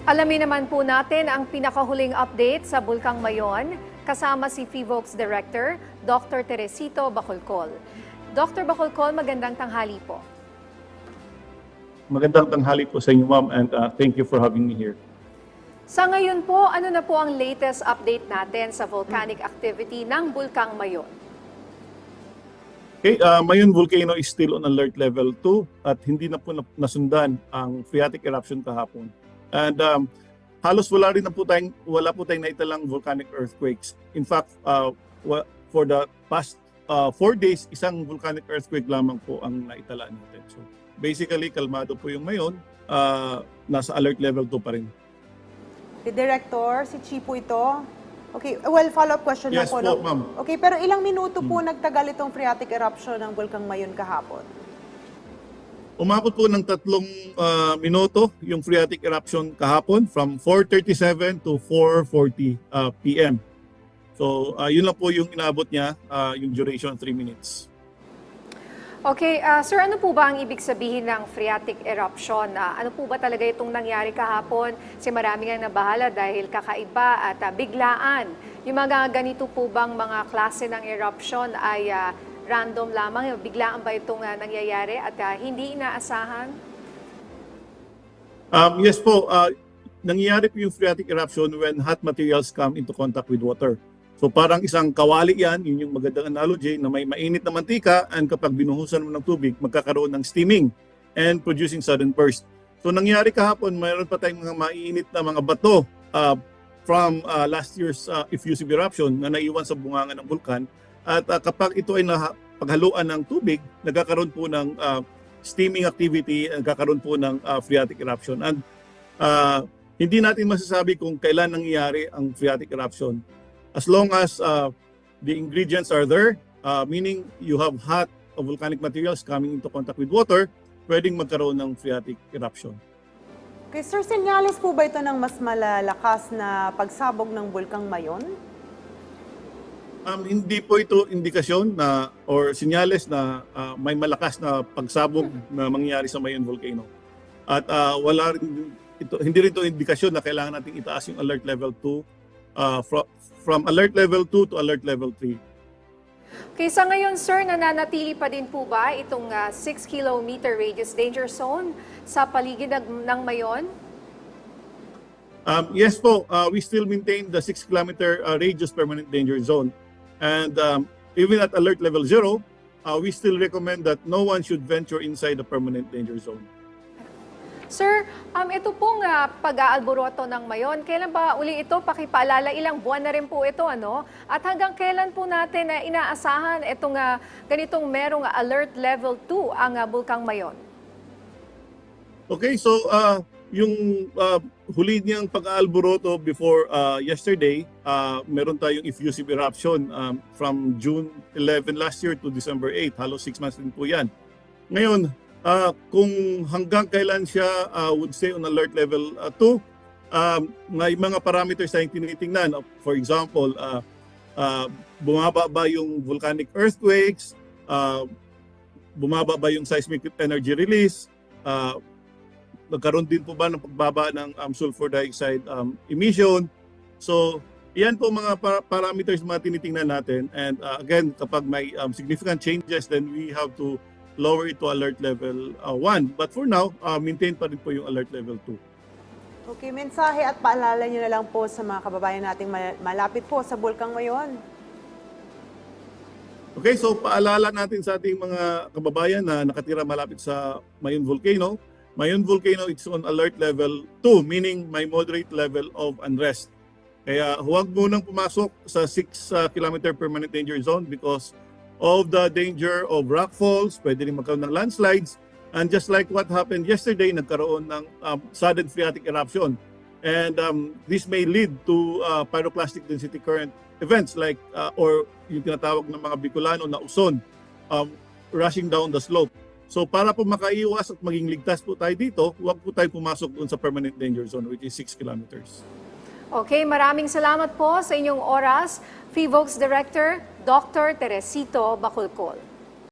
Alamin naman po natin ang pinakahuling update sa Bulkang Mayon kasama si FIVOLCS Director, Dr. Teresito Bacolcol. Dr. Bacolcol, magandang tanghali po. Magandang tanghali po sa inyo, ma'am, and thank you for having me here. Sa ngayon po, ano na po ang latest update natin sa volcanic activity ng Bulkang Mayon? Okay, Mayon Volcano is still on alert level 2 at hindi na po nasundan ang phreatic eruption kahapon. And halos wala po tayong naitalang volcanic earthquakes. In fact, for the past 4 days, isang volcanic earthquake lamang po ang naitala natin. So basically, kalmado po yung Mayon, nasa alert level 2 pa rin. The Director, si Chipo ito. Okay, well, follow-up question Yes lang po. po, ma'am. Okay, pero ilang minuto po nagtagal itong phreatic eruption ng Bulkang Mayon kahapon? Umabot po ng 3 minuto yung phreatic eruption kahapon from 4:37 to 4:40 p.m. So, yun lang po yung inabot niya, yung duration 3 minutes. Okay, sir, ano po ba ang ibig sabihin ng phreatic eruption? Ano po ba talaga itong nangyari kahapon? Kasi marami nga nabahala dahil kakaiba at biglaan. Yung mga ganito po bang mga klase ng eruption ay random lamang? Biglaan ba itong nangyayari at hindi inaasahan? Yes po, nangyayari po yung phreatic eruption when hot materials come into contact with water. So parang isang kawali yan, yun yung magandang analogy na may mainit na mantika and kapag binuhusan mo ng tubig, magkakaroon ng steaming and producing sudden burst. So nangyari kahapon, mayroon pa tayong mga mainit na mga bato from last year's effusive eruption na naiwan sa bunganga ng bulkan. At kapag ito ay paghaluan ng tubig, nagkakaroon po ng steaming activity, nagkakaroon po ng phreatic eruption. And hindi natin masasabi kung kailan nangyayari ang phreatic eruption. As long as the ingredients are there, meaning you have hot volcanic materials coming into contact with water, pwedeng magkaroon ng phreatic eruption. Okay, sir, senyales po ba ito ng mas malalakas na pagsabog ng Bulkang Mayon? Hindi po ito indikasyon na or senyales na may malakas na pagsabog na mangyayari sa Mayon Volcano. At hindi rin ito indikasyon na kailangan nating itaas yung alert level 2 from alert level 2 to alert level 3. Okay, sa ngayon, sir, nananatili pa din po ba itong 6-kilometer radius danger zone sa paligid ng Mayon? Yes po, we still maintain the 6-kilometer radius permanent danger zone. And even at alert level 0, we still recommend that no one should venture inside the permanent danger zone. Sir, ito pong pag-aalboroto ng Mayon, kailan ba uli ito? Pakipaalala, ilang buwan na rin po ito, ano? At hanggang kailan po natin inaasahan itong ganitong merong alert level 2 ang Bulkang Mayon? Okay, so yung huli niyang pag-aalboroto before yesterday, meron tayong effusive eruption from June 11 last year to December 8. Halos 6 months din po yan. Ngayon, kung hanggang kailan siya would stay on alert level 2, may mga parameters tayong tinitingnan. For example, bumaba ba yung volcanic earthquakes, bumaba ba yung seismic energy release, nagkaroon din po ba ng pagbaba ng sulfur dioxide emission. So, yan po mga parameters mga tinitingnan natin. And again, kapag may significant changes, then we have to lower it to alert level 1. But for now, maintain pa rin po yung alert level 2. Okay, mensahe at paalala nyo na lang po sa mga kababayan nating malapit po sa Bulkang Mayon. Okay, so paalala natin sa ating mga kababayan na nakatira malapit sa Mayon Volcano. Mayon Volcano, it's on alert level 2, meaning may moderate level of unrest. Kaya huwag munang pumasok sa 6-kilometer permanent danger zone because of the danger of rockfalls, pwede rin magkaroon ng landslides. And just like what happened yesterday, nagkaroon ng sudden phreatic eruption. And this may lead to pyroclastic density current events like, or yung tinatawag ng mga Bicolano na uson, rushing down the slope. So para po makaiwas at maging ligtas po tayo dito, huwag po tayo pumasok doon sa permanent danger zone which is 6 kilometers. Okay, maraming salamat po sa inyong oras. FIVOLCS Director, Dr. Teresito Bacolcol.